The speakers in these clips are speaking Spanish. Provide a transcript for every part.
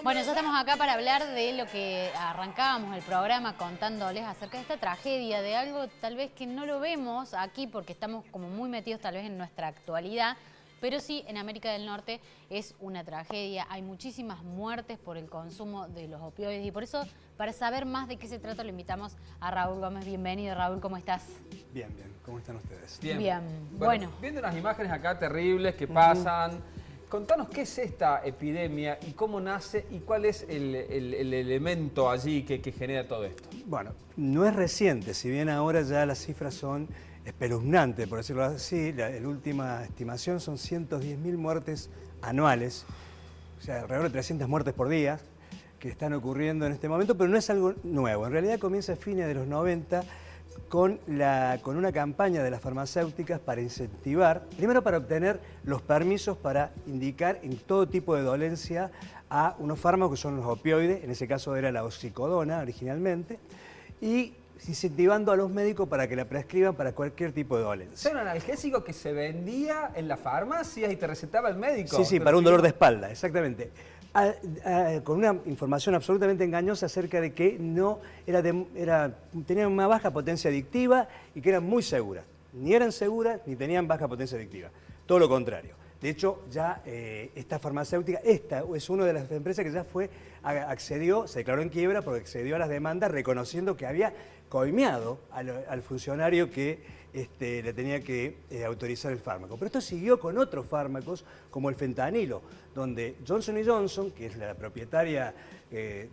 Bueno, ya estamos acá para hablar de lo que arrancábamos el programa contándoles acerca de esta tragedia, de algo tal vez que no lo vemos aquí porque estamos como muy metidos tal vez en nuestra actualidad, pero sí en América del Norte es una tragedia. Hay muchísimas muertes por el consumo de los opioides y por eso, para saber más de qué se trata, lo invitamos a Raúl Gómez. Bienvenido, Raúl, ¿cómo estás? Bien, bien. ¿Cómo están ustedes? Bien. Bueno. Viendo unas imágenes acá terribles que pasan, contanos qué es esta epidemia y cómo nace y cuál es el elemento allí que genera todo esto. Bueno, no es reciente, si bien ahora ya las cifras son espeluznantes, por decirlo así. La última estimación son 110.000 muertes anuales, o sea, alrededor de 300 muertes por día que están ocurriendo en este momento, pero no es algo nuevo. En realidad comienza a fines de los 90 con una campaña de las farmacéuticas para incentivar, primero para obtener los permisos para indicar en todo tipo de dolencia a unos fármacos que son los opioides, en ese caso era la oxicodona originalmente, y incentivando a los médicos para que la prescriban para cualquier tipo de dolencia. Era un analgésico que se vendía en las farmacias y te recetaba el médico. Sí, para un dolor de espalda, exactamente. Con una información absolutamente engañosa acerca de que tenían una baja potencia adictiva y que eran muy seguras. Ni eran seguras ni tenían baja potencia adictiva. Todo lo contrario. De hecho, ya esta farmacéutica, esta es una de las empresas que ya accedió, se declaró en quiebra porque accedió a las demandas reconociendo que había coimeado al funcionario que le tenía que autorizar el fármaco. Pero esto siguió con otros fármacos como el fentanilo, donde Johnson & Johnson, que es la propietaria de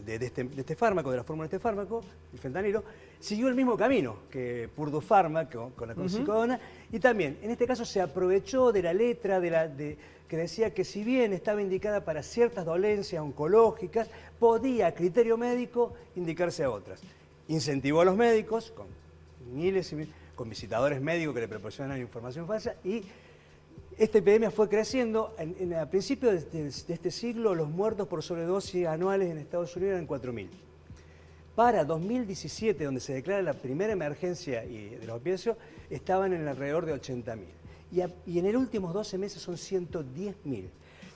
este fármaco, de la fórmula de este fármaco, el fentanilo, siguió el mismo camino que Purdue Pharma con la oxicodona, y también, en este caso, se aprovechó de la letra que decía que si bien estaba indicada para ciertas dolencias oncológicas, podía, a criterio médico, indicarse a otras. Incentivó a los médicos con con visitadores médicos que le proporcionan información falsa, y esta epidemia fue creciendo. A principios de este siglo, los muertos por sobredosis anuales en Estados Unidos eran 4.000. Para 2017, donde se declara la primera emergencia de los opioides, estaban en alrededor de 80.000. Y en los últimos 12 meses son 110.000.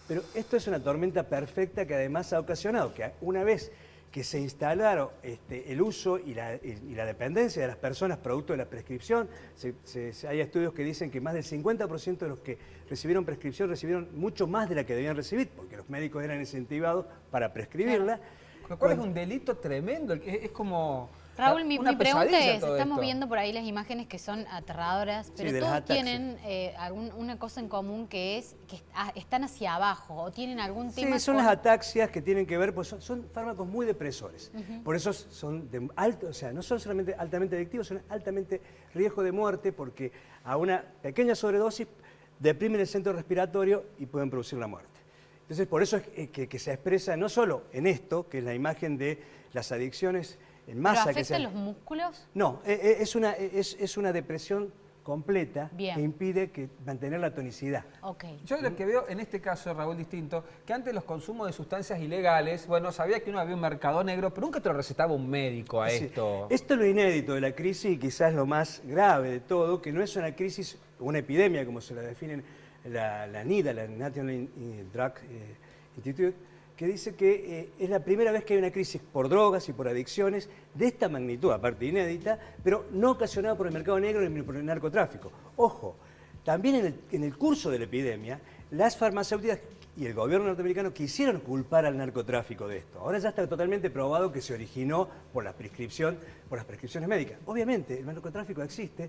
Pero esto es una tormenta perfecta que además ha ocasionado que una vez que se instalaron el uso y la dependencia de las personas producto de la prescripción. Hay estudios que dicen que más del 50% de los que recibieron prescripción recibieron mucho más de la que debían recibir, porque los médicos eran incentivados para prescribirla. Lo cual es un delito tremendo, es como... Raúl, mi pregunta es, estamos esto. viendo por ahí las imágenes que son aterradoras, pero todos tienen una cosa en común, que es que están hacia abajo o tienen algún tema... Sí, son las ataxias que tienen que ver, pues son fármacos muy depresores. Por eso son de alto, o sea, no son solamente altamente adictivos, son altamente riesgo de muerte, porque a una pequeña sobredosis deprimen el centro respiratorio y pueden producir la muerte. Entonces, por eso es que se expresa no solo en esto, que es la imagen de las adicciones en masa. ¿Pero afecta los músculos? No, es una depresión completa. Bien. Que impide mantener la tonicidad. Okay. Yo lo que veo en este caso, Raúl, distinto, que antes los consumos de sustancias ilegales, bueno, sabía que uno había un mercado negro, pero nunca te lo recetaba un médico a esto. Esto es lo inédito de la crisis y quizás lo más grave de todo, que no es una crisis, una epidemia, como se la definen la NIDA, la National Drug Institute, que dice que es la primera vez que hay una crisis por drogas y por adicciones de esta magnitud, aparte inédita, pero no ocasionada por el mercado negro ni por el narcotráfico. Ojo, también en el curso de la epidemia, las farmacéuticas y el gobierno norteamericano quisieron culpar al narcotráfico de esto. Ahora ya está totalmente probado que se originó por las prescripciones médicas. Obviamente, el narcotráfico existe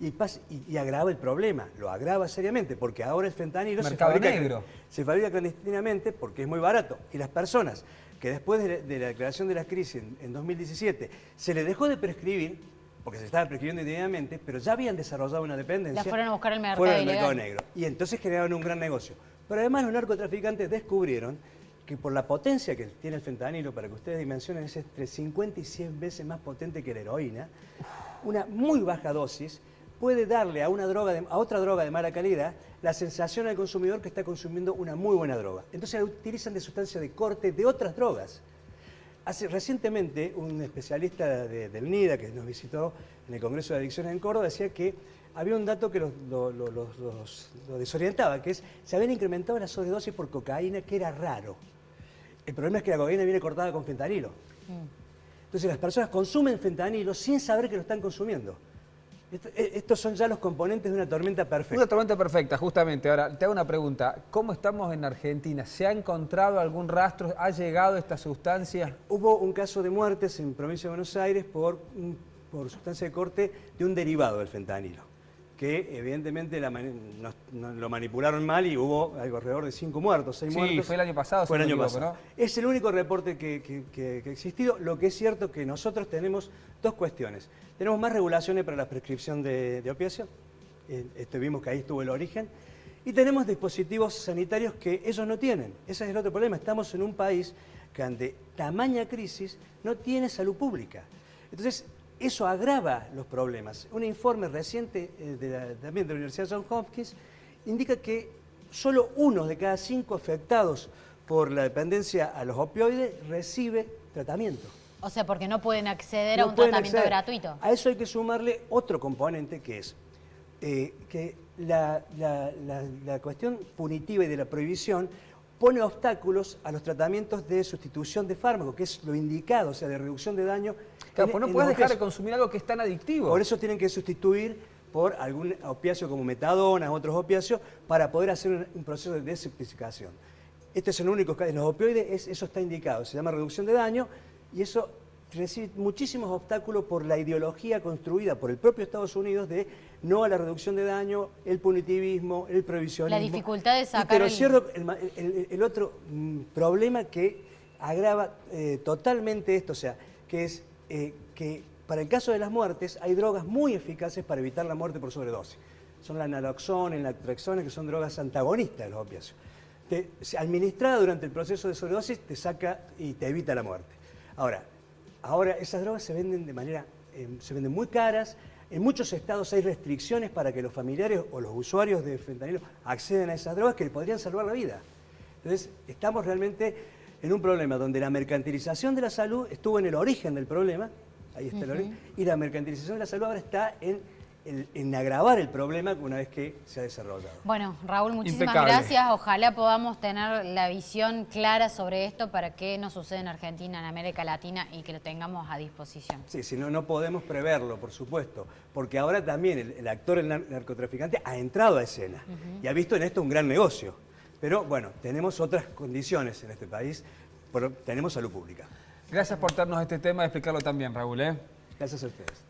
y agrava el problema, lo agrava seriamente, porque ahora el fentanilo se fabrica clandestinamente porque es muy barato. Y las personas que después de la declaración de la crisis en 2017 se les dejó de prescribir, porque se estaba prescribiendo indebidamente, pero ya habían desarrollado una dependencia. La fueron a buscar al mercado negro. Y entonces generaron un gran negocio. Pero además los narcotraficantes descubrieron que por la potencia que tiene el fentanilo, para que ustedes dimensionen, es entre 50 y 100 veces más potente que la heroína, una muy baja dosis puede darle a otra droga de mala calidad la sensación al consumidor que está consumiendo una muy buena droga. Entonces la utilizan de sustancia de corte de otras drogas. Recientemente un especialista del NIDA que nos visitó en el Congreso de Adicciones en Córdoba decía que había un dato que los desorientaba, que es, se habían incrementado las sobredosis por cocaína, que era raro. El problema es que la cocaína viene cortada con fentanilo. Entonces las personas consumen fentanilo sin saber que lo están consumiendo. Estos son ya los componentes de una tormenta perfecta. Una tormenta perfecta, justamente. Ahora, te hago una pregunta. ¿Cómo estamos en Argentina? ¿Se ha encontrado algún rastro? ¿Ha llegado esta sustancia? Hubo un caso de muertes en provincia de Buenos Aires por sustancia de corte de un derivado del fentanilo, que evidentemente lo manipularon mal y hubo alrededor de 5 muertos, 6 muertos. Sí, fue el año pasado. Fue el año pasado, pasado. ¿No? Es el único reporte que ha existido. Lo que es cierto que nosotros tenemos dos cuestiones. Tenemos más regulaciones para la prescripción de opiáceos. Vimos que ahí estuvo el origen. Y tenemos dispositivos sanitarios que ellos no tienen. Ese es el otro problema. Estamos en un país que ante tamaña crisis no tiene salud pública. Entonces, eso agrava los problemas. Un informe reciente también de la Universidad Johns Hopkins indica que solo 1 de cada 5 afectados por la dependencia a los opioides recibe tratamiento. O sea, porque no pueden acceder a un tratamiento gratuito. A eso hay que sumarle otro componente que es que la cuestión punitiva y de la prohibición pone obstáculos a los tratamientos de sustitución de fármacos, que es lo indicado, o sea, de reducción de daño. Claro, pues no puedes dejar de consumir algo que es tan adictivo. Por eso tienen que sustituir por algún opiáceo como metadona, otros opiáceos, para poder hacer un proceso de desintoxicación. Este es el único caso. En los opioides eso está indicado, se llama reducción de daño, y eso recibe muchísimos obstáculos por la ideología construida por el propio Estados Unidos de no a la reducción de daño, el punitivismo, el prohibicionismo. La dificultad de sacar pero cierto, el otro problema que agrava totalmente esto, o sea, que es que para el caso de las muertes hay drogas muy eficaces para evitar la muerte por sobredosis. Son la naloxona, el naltrexona, que son drogas antagonistas de los opiáceos. Administrada durante el proceso de sobredosis te saca y te evita la muerte. Ahora esas drogas se venden se venden muy caras. En muchos estados hay restricciones para que los familiares o los usuarios de fentanilo accedan a esas drogas que le podrían salvar la vida. Entonces, estamos realmente en un problema donde la mercantilización de la salud estuvo en el origen del problema, ahí está el origen, y la mercantilización de la salud ahora está en agravar el problema una vez que se ha desarrollado. Bueno, Raúl, muchísimas Impecable. gracias. Ojalá podamos tener la visión clara sobre esto para que no suceda en Argentina, en América Latina y que lo tengamos a disposición. Sí, si no podemos preverlo, por supuesto, porque ahora también el actor, el narcotraficante, ha entrado a escena y ha visto en esto un gran negocio. Pero bueno, tenemos otras condiciones en este país, pero tenemos salud pública. Gracias por darnos este tema y explicarlo también, Raúl. Gracias a ustedes.